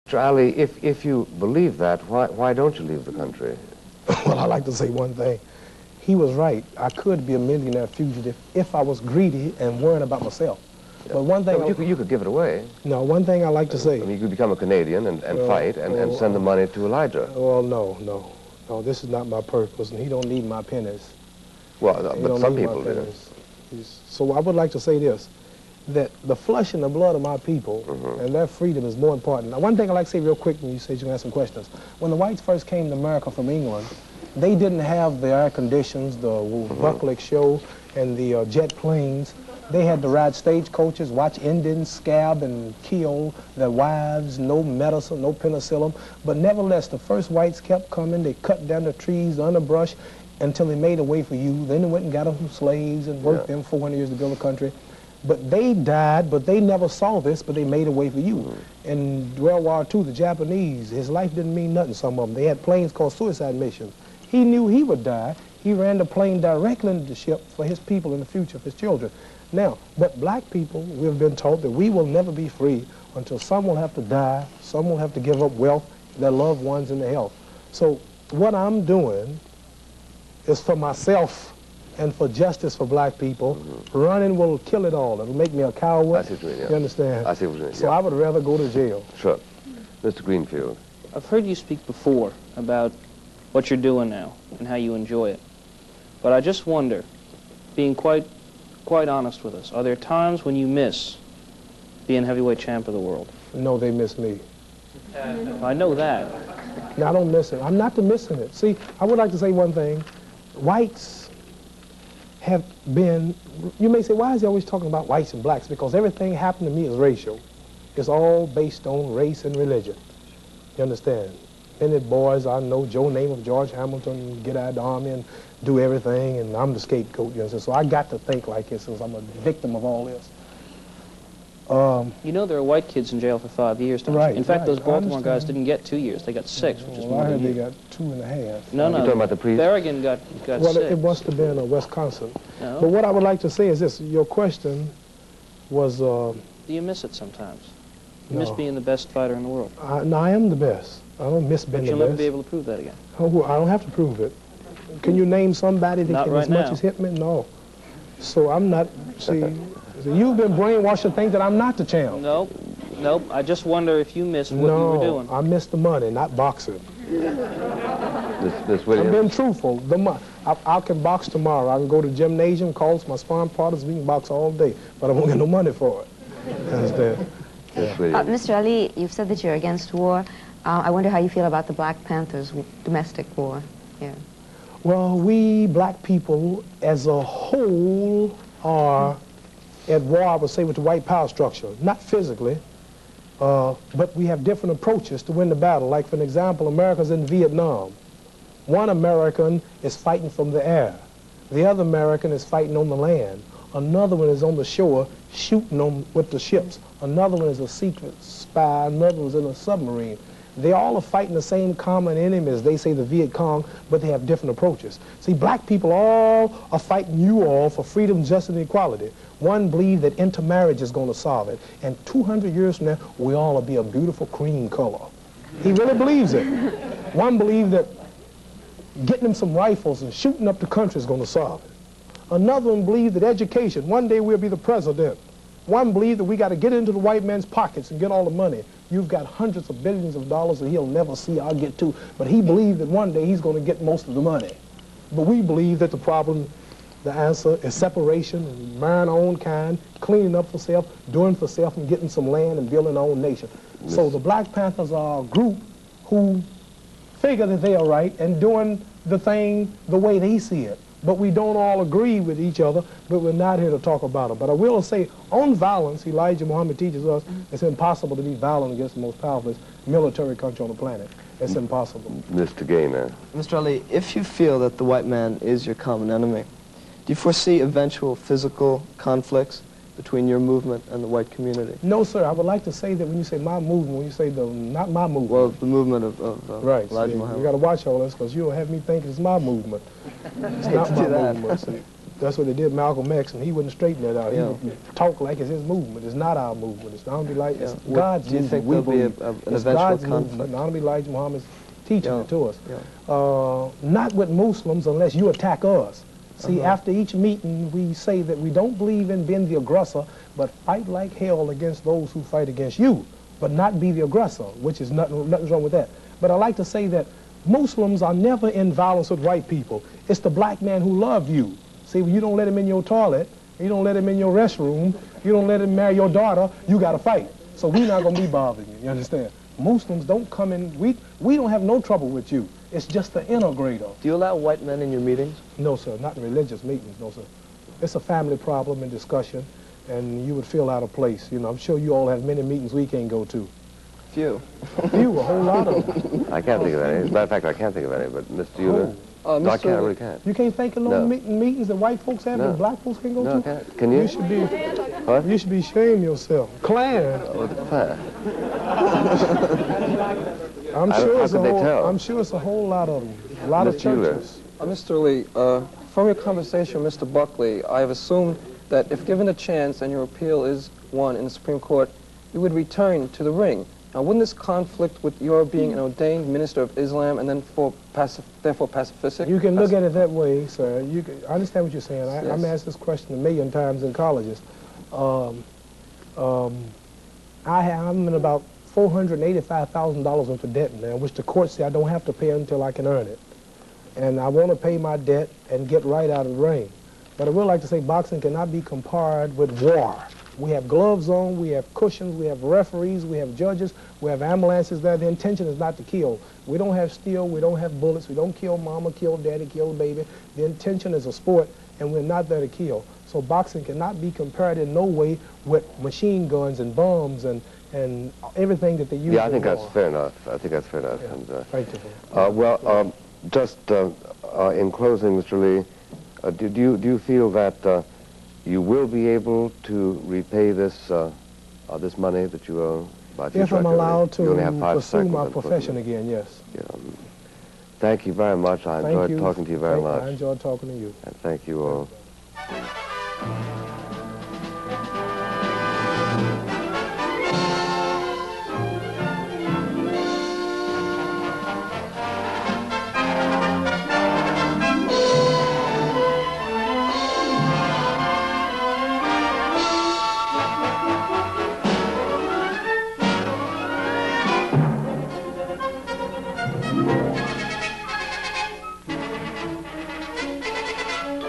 Mr. Ali, if you believe that, why don't you leave the country? Well, I like to say one thing. He was right. I could be a millionaire fugitive if I was greedy and worrying about myself. Yeah. But one thing... No, you could give it away. No, one thing I like to say... I mean, you could become a Canadian and fight and send the money to Elijah. Well, no, this is not my purpose, and he don't need my pennies. Well, but some people do. So I would like to say this, that the flesh and the blood of my people and their freedom is more important. Now, one thing I like to say real quick when you said you're going to ask some questions. When the whites first came to America from England, they didn't have the air conditions, the Buckley show, and the jet planes. They had to ride stagecoaches, watch Indians scab and kill their wives, no medicine, no penicillin. But nevertheless, the first whites kept coming. They cut down the trees, the underbrush, until they made a way for you. Then they went and got them some slaves and worked them 400 years to build a country. But they died, but they never saw this, but they made a way for you. In World War II, the Japanese, his life didn't mean nothing, some of them. They had planes called suicide missions. He knew he would die. He ran the plane directly into the ship for his people in the future, for his children. Now, but black people, we've been taught that we will never be free until some will have to die, some will have to give up wealth, their loved ones, and their health. So what I'm doing is for myself and for justice for black people. Running will kill it all. It'll make me a coward. I see what you mean, yeah. You understand? I see what you mean, So I would rather go to jail. Sure. Mr. Greenfield. I've heard you speak before about what you're doing now and how you enjoy it. But I just wonder, being quite honest with us, are there times when you miss being heavyweight champ of the world? No, they miss me. I know that. No, I don't miss it. I'm not missing it. See, I would like to say one thing. Whites have been, you may say, why is he always talking about whites and blacks? Because everything happened to me is racial. It's all based on race and religion. You understand? Many boys I know, Joe Namath, George Hamilton, get out of the army and do everything, and I'm the scapegoat, you understand? So I got to think like this, since I'm a victim of all this. You know there are white kids in jail for 5 years. Right. In fact, those Baltimore guys didn't get 2 years. They got 6, which is more I than heard you. they got 2.5. No, You're talking about the priest? Berrigan got well, 6. it must have been Wisconsin. No. But what I would like to say is this. Your question was... Do you miss it sometimes? You miss being the best fighter in the world? No, I am the best. I don't miss being the best. But you'll never be able to prove that again. Oh, I don't have to prove it. Can you name somebody that can as much now. as hit me? No. So I'm not... See, you've been brainwashed to think that I'm not the champ. Nope. I just wonder if you missed what you were doing. No, I missed the money, not boxing. Miss Williams. I've been truthful. I can box tomorrow. I can go to the gymnasium, call my sparring partners, we can box all day, but I won't get no money for it. Understand? Yeah. Mr. Ali, you've said that you're against war. I wonder how you feel about the Black Panthers' domestic war here. Well, we black people as a whole are at war, I would say, with the white power structure. Not physically, but we have different approaches to win the battle. Like, for an example, America's in Vietnam. One American is fighting from the air. The other American is fighting on the land. Another one is on the shore shooting them with the ships. Another one is a secret spy. Another one's in a submarine. They all are fighting the same common enemy, as they say, the Viet Cong, but they have different approaches. See, black people all are fighting you all for freedom, justice, and equality. One believes that intermarriage is going to solve it. And 200 years from now, we all will be a beautiful cream color. He really believes it. One believes that getting them some rifles and shooting up the country is going to solve it. Another one believes that education, one day we'll be the president. One believes that we got to get into the white man's pockets and get all the money. You've got hundreds of billions of dollars that he'll never see I'll get to. But he believes that one day he's going to get most of the money. But we believe that the problem, the answer is separation and marrying our own kind, cleaning up for self, doing for self, and getting some land and building our own nation. So the Black Panthers are a group who figure that they are right and doing the thing the way they see it. But we don't all agree with each other, but we're not here to talk about it. But I will say, on violence, Elijah Muhammad teaches us it's impossible to be violent against the most powerful military country on the planet. It's impossible. Mr. Gaynor. Mr. Ali, if you feel that the white man is your common enemy, do you foresee eventual physical conflicts between your movement and the white community? No, sir. I would like to say that when you say my movement, when you say not my movement. Well, the movement of right, Elijah see, Muhammad. you got to watch all this because you'll have me think it's my movement. It's not my movement. See. That's what they did Malcolm X, and he wouldn't straighten that out. Yeah. He would talk like it's his movement. It's not our movement. It's not like it's Yeah. God's Do you movement. think We there'll be believe. an It's eventual God's conflict? movement. Not only Elijah Muhammad's teaching Yeah. it to us. Yeah. Not with Muslims unless you attack us. See, Uh-huh. after each meeting, we say that we don't believe in being the aggressor, but fight like hell against those who fight against you, but not be the aggressor, which is nothing's wrong with that. But I like to say that Muslims are never in violence with white people. It's the black man who loved you. See, when you don't let him in your toilet, you don't let him in your restroom, you don't let him marry your daughter, you got to fight. So we're not going to be bothering you, you understand? Muslims don't come in, we don't have no trouble with you. It's just the integrator. Do you allow white men in your meetings? No, sir, not in religious meetings, no, sir. It's a family problem and discussion, and you would feel out of place. You know, I'm sure you all have many meetings we can't go to. Few. Few, a whole lot of them. I can't think of any. As a matter of fact, I can't think of any, but Mr. Euler, no, I can't, I really can't. You can't think of no, No. meetings that white folks have No. that black folks can go No, to? I can't. Can you? You should be, What? you should be ashamed yourself. Klan. With the fire. I'm How sure it's a could they whole. tell? I'm sure it's a whole lot of them. A lot of Mr. Euler. churches. Mr. Lee, from your conversation with Mr. Buckley, I have assumed that if given a chance and your appeal is won in the Supreme Court, you would return to the ring. Now, wouldn't this conflict with your being an ordained minister of Islam and then therefore pacifistic? You can look at it that way, sir. I understand what you're saying. I'm Yes. asked this question a million times in colleges. I'm in about $485,000 worth of debt now, which the court said I don't have to pay until I can earn it. And I want to pay my debt and get right out of the ring. But I would like to say boxing cannot be compared with war. We have gloves on, we have cushions, we have referees, we have judges, we have ambulances there. The intention is not to kill. We don't have steel, we don't have bullets, we don't kill mama, kill daddy, kill baby. The intention is a sport, and we're not there to kill. So boxing cannot be compared in no way with machine guns and bombs and everything that they use. Yeah, I think in that's war. fair enough. I think that's fair enough. Yeah. And, Thank you. just in closing, Mr. Lee, do you feel that you will be able to repay this this money that you owe by future If I'm activity? allowed to You only have 5 pursue seconds, my unfortunately. profession again, yes. Yeah. Thank you very much. I Thank enjoyed you. talking to you very much. I enjoyed talking to you. And thank you all.